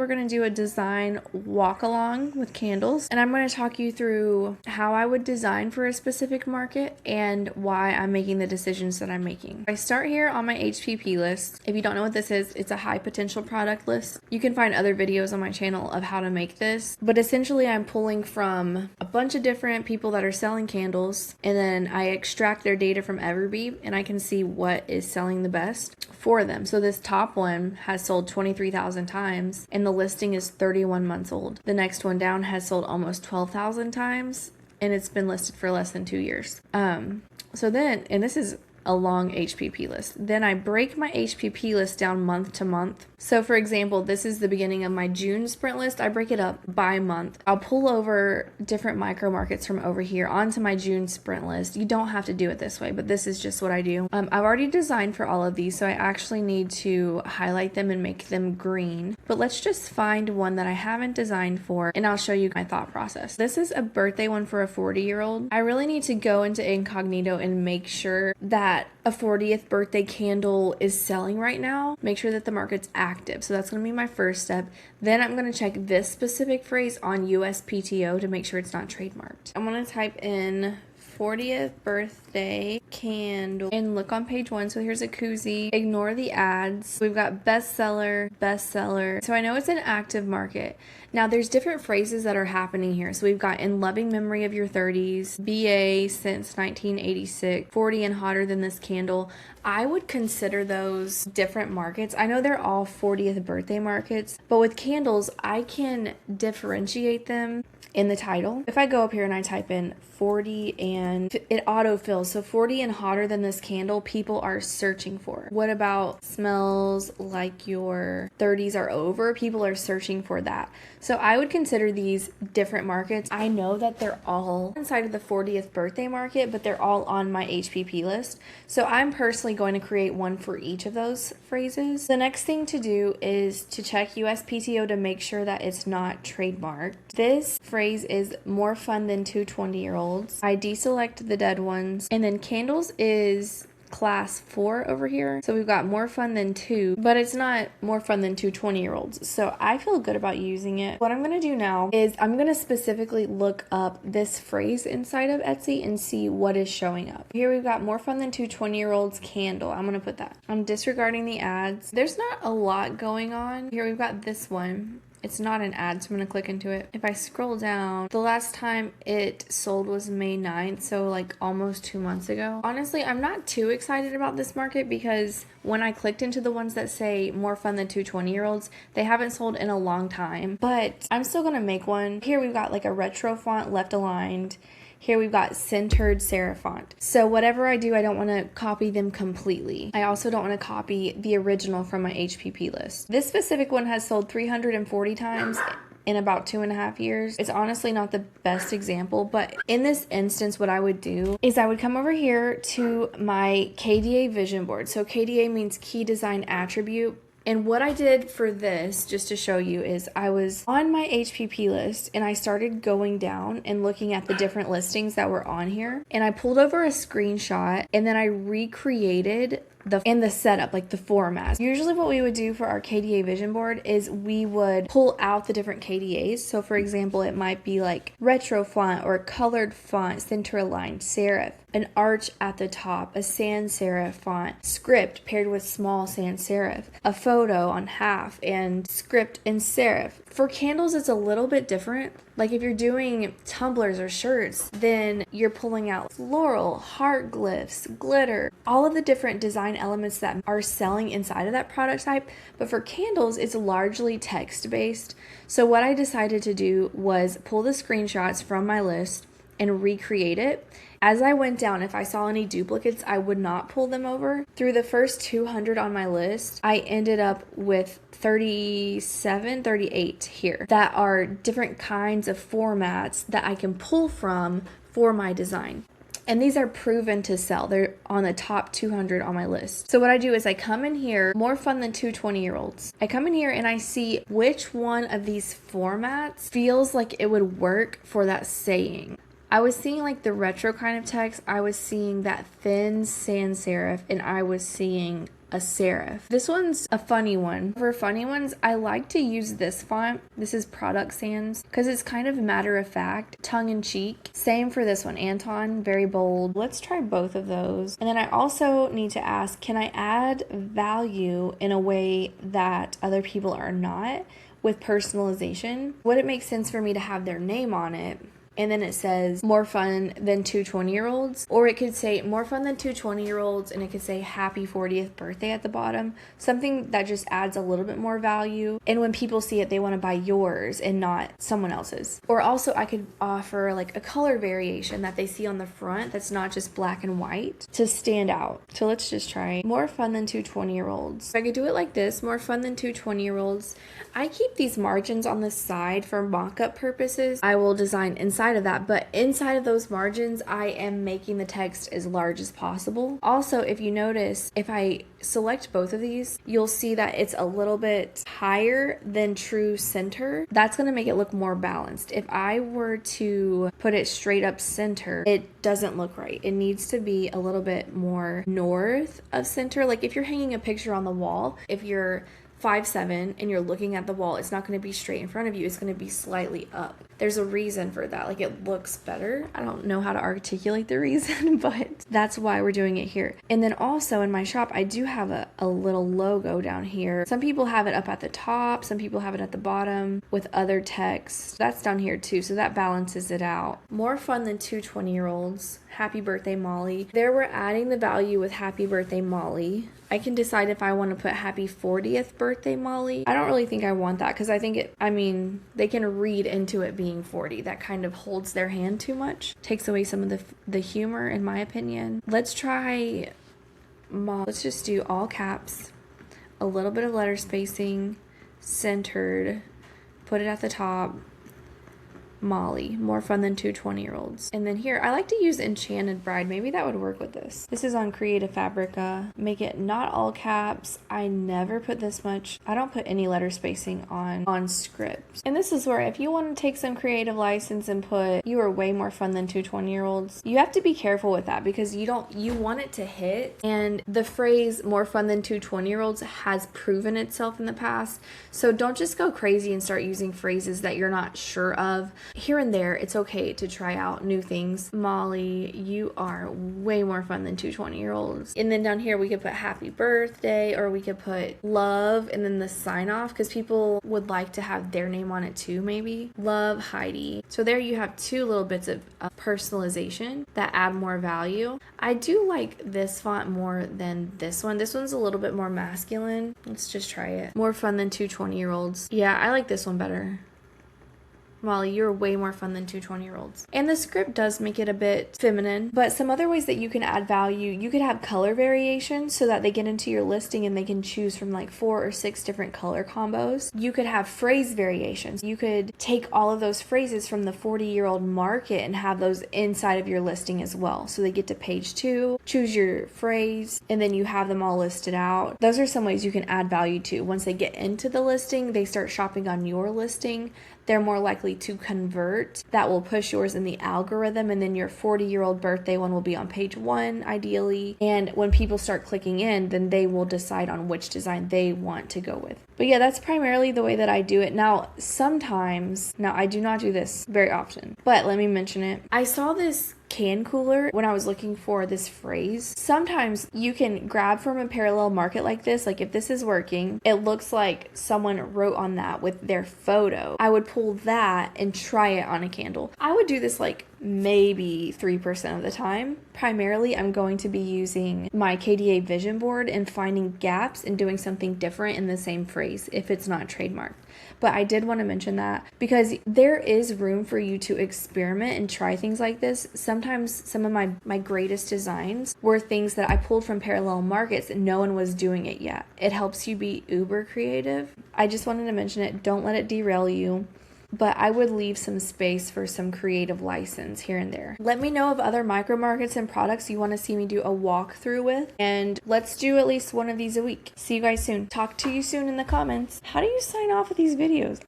we're going to do a design walk along with candles, and I'm going to talk you through how I would design for a specific market and why I'm making the decisions that I'm making. I start here on my HPP list. If you don't know what this is, it's a high potential product list. You can find other videos on my channel of how to make this, but essentially I'm pulling from a bunch of different people that are selling candles, and then I extract their data from Everbee and I can see what is selling the best for them. So this top one has sold 23,000 times and the listing is 31 months old. The next one down has sold almost 12,000 times and it's been listed for less than 2 years. So then, and this is a long HPP list. Then I break my HPP list down month to month. So for example, this is the beginning of my June sprint list. I break it up by month. I'll pull over different micro markets from over here onto my June sprint list. You don't have to do it this way, but this is just what I do. I've already designed for all of these, so I actually need to highlight them and make them green. But let's just find one that I haven't designed for, and I'll show you my thought process. This is a birthday one for a 40-year-old. I really need to go into incognito and make sure that a 40th birthday candle is selling right now. Make sure that the market's active. So that's going to be my first step. Then I'm going to check this specific phrase on USPTO to make sure it's not trademarked. I'm going to type in 40th birthday candle and look on page 1. So here's a koozie. Ignore the ads. We've got bestseller, bestseller. So I know it's an active market. Now there's different phrases that are happening here. So we've got in loving memory of your 30s, BA since 1986, 40 and hotter than this candle. I would consider those different markets. I know they're all 40th birthday markets, but with candles, I can differentiate them in the title. If I go up here and I type in 40 and it autofills, so 40 and hotter than this candle, people are searching for. What about smells like your 30s are over? People are searching for that. So I would consider these different markets. I know that they're all inside of the 40th birthday market, but they're all on my HPP list. So I'm personally going to create one for each of those phrases. The next thing to do is to check USPTO to make sure that it's not trademarked. This phrase is more fun than two 20-year-olds. I deselect the dead ones. And then candles is class 4 over here. So we've got more fun than 2, but it's not more fun than two 20-year-olds. So I feel good about using it. What I'm going to do now is I'm going to specifically look up this phrase inside of Etsy and see what is showing up. Here we've got more fun than two 20-year-olds candle. I'm going to put that. I'm disregarding the ads. There's not a lot going on. Here we've got this one. It's not an ad, so I'm going to click into it. If I scroll down, the last time it sold was May 9th, so like almost 2 months ago. Honestly, I'm not too excited about this market because when I clicked into the ones that say more fun than two 20-year-olds, they haven't sold in a long time, but I'm still going to make one. Here we've got like a retro font left aligned. Here we've got centered serif font. So whatever I do, I don't want to copy them completely. I also don't want to copy the original from my HPP list. This specific one has sold 340 times in about 2.5 years. It's honestly not the best example, but in this instance, what I would do is I would come over here to my KDA Vision Board. So KDA means Key Design Attribute. And what I did for this, just to show you, is I was on my HPP list and I started going down and looking at the different listings that were on here. And I pulled over a screenshot and then I recreated the setup, like the format. Usually what we would do for our KDA Vision Board is we would pull out the different KDAs. So for example, it might be like retro font or colored font, center aligned, serif, an arch at the top, a sans serif font, script paired with small sans serif, a photo on half, and script and serif. For candles, it's a little bit different. Like if you're doing tumblers or shirts, then you're pulling out floral, heart glyphs, glitter, all of the different design elements that are selling inside of that product type. But for candles, it's largely text-based. So what I decided to do was pull the screenshots from my list and recreate it. As I went down, if I saw any duplicates, I would not pull them over. Through the first 200 on my list, I ended up with 37, 38 here that are different kinds of formats that I can pull from for my design. And these are proven to sell. They're on the top 200 on my list. So what I do is I come in here, more fun than two 20-year-olds. I come in here and I see which one of these formats feels like it would work for that saying. I was seeing like the retro kind of text, I was seeing that thin sans serif, and I was seeing a serif. This one's a funny one. For funny ones, I like to use this font. This is Product Sans because it's kind of matter of fact, tongue in cheek. Same for this one, Anton, very bold. Let's try both of those. And then I also need to ask, can I add value in a way that other people are not with personalization? Would it make sense for me to have their name on it? And then it says more fun than two 20-year-olds, or it could say more fun than two 20-year-olds, and it could say happy 40th birthday at the bottom. Something that just adds a little bit more value. And when people see it, they want to buy yours and not someone else's. Or also I could offer like a color variation that they see on the front that's not just black and white to stand out. So let's just try more fun than two 20-year-olds. I could do it like this, more fun than two 20-year-olds. I keep these margins on the side for mock-up purposes. I will design inside of that, but inside of those margins I am making the text as large as possible. Also, if you notice, if I select both of these, you'll see that it's a little bit higher than true center. That's going to make it look more balanced. If I were to put it straight up center, it doesn't look right. It needs to be a little bit more north of center. Like if you're hanging a picture on the wall, if you're 5'7" and you're looking at the wall, it's not going to be straight in front of you. It's going to be slightly up. There's a reason for that. Like it looks better. I don't know how to articulate the reason, but that's why we're doing it here. And then also in my shop, I do have a little logo down here. Some people have it up at the top. Some people have it at the bottom with other text. That's down here too. So that balances it out. More fun than two 20-year-olds. Happy birthday, Molly. There we're adding the value with happy birthday, Molly. I can decide if I want to put happy 40th birthday, Molly. I don't really think I want that because I think they can read into it being 40. That kind of holds their hand too much. Takes away some of the humor, in my opinion. Let's try, let's just do all caps, a little bit of letter spacing, centered, put it at the top. Molly, more fun than two 20-year-olds. And then here, I like to use Enchanted Bride. Maybe that would work with this. This is on Creative Fabrica. Make it not all caps. I never put this much. I don't put any letter spacing on scripts. And this is where if you want to take some creative license and put, you are way more fun than two 20-year-olds, you have to be careful with that because you want it to hit. And the phrase more fun than two 20-year-olds has proven itself in the past. So don't just go crazy and start using phrases that you're not sure of. Here and there, it's okay to try out new things. Molly, you are way more fun than two 20-year-olds. And then down here, we could put happy birthday, or we could put love and then the sign off because people would like to have their name on it too, maybe. Love, Heidi. So there you have two little bits of personalization that add more value. I do like this font more than this one. This one's a little bit more masculine. Let's just try it. More fun than two 20-year-olds. Yeah, I like this one better. Molly, you're way more fun than two 20-year-olds. And the script does make it a bit feminine, but some other ways that you can add value, you could have color variation so that they get into your listing and they can choose from like 4 or 6 different color combos. You could have phrase variations. You could take all of those phrases from the 40-year-old market and have those inside of your listing as well. So they get to page 2, choose your phrase, and then you have them all listed out. Those are some ways you can add value to. Once they get into the listing, they start shopping on your listing. They're more likely to convert. That will push yours in the algorithm, and then your 40-year-old birthday one will be on page 1 ideally. And when people start clicking in, then they will decide on which design they want to go with. But yeah, that's primarily the way that I do it. Now I do not do this very often, but let me mention it. I saw this can cooler when I was looking for this phrase. Sometimes you can grab from a parallel market like this. Like if this is working, it looks like someone wrote on that with their photo. I would pull that and try it on a candle. I would do this like maybe 3% of the time. Primarily, I'm going to be using my KDA Vision Board and finding gaps and doing something different in the same phrase if it's not trademarked. But I did want to mention that because there is room for you to experiment and try things like this. Sometimes some of my greatest designs were things that I pulled from parallel markets and no one was doing it yet. It helps you be uber creative. I just wanted to mention it. Don't let it derail you. But I would leave some space for some creative license here and there. Let me know of other micro markets and products you want to see me do a walkthrough with, and let's do at least one of these a week. See you guys soon. Talk to you soon in the comments. How do you sign off with these videos?